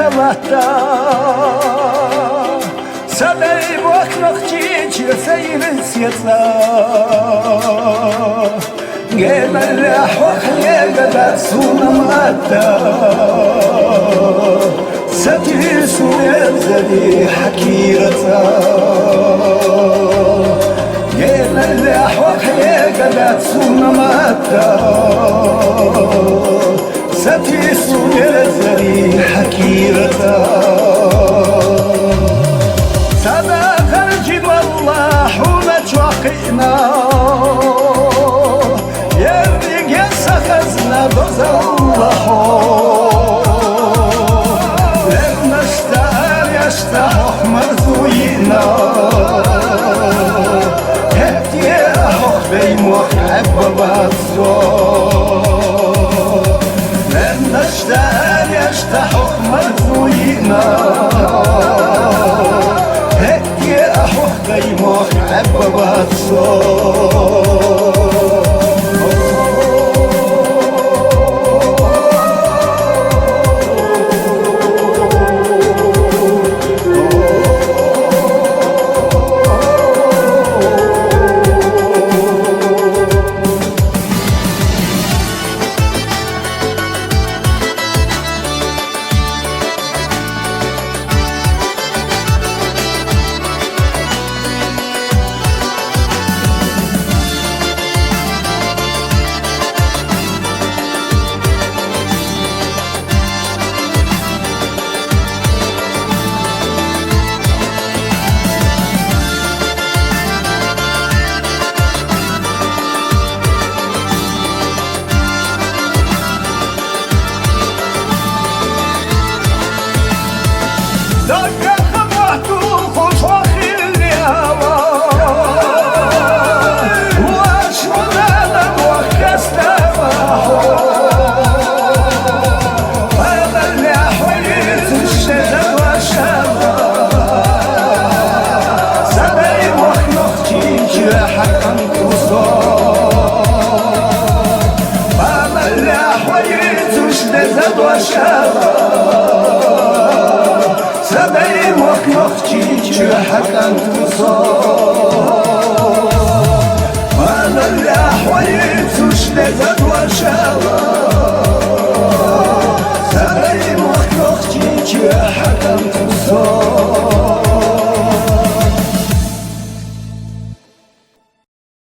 مهتا سبعي بوكرك جيج سير السيطة جيب الريح وخيال بسونا مهتا ستي سوية زدي حكيرتا جيب الريح وخيال بسونا مهتا ستي سوية زدي حكيرتا سبا خرج والله حولت وقينا يرق يسخزنا دوز الله لما اشتهر يشتهق مرزوينا هات يا أخ بيموخ عببا الزور لما اشتهر يشتهق مرزوينا بيموخ عببا الصوت سبعي مخلوق جيج حقا تصور وانا اللي احوالي تشتغل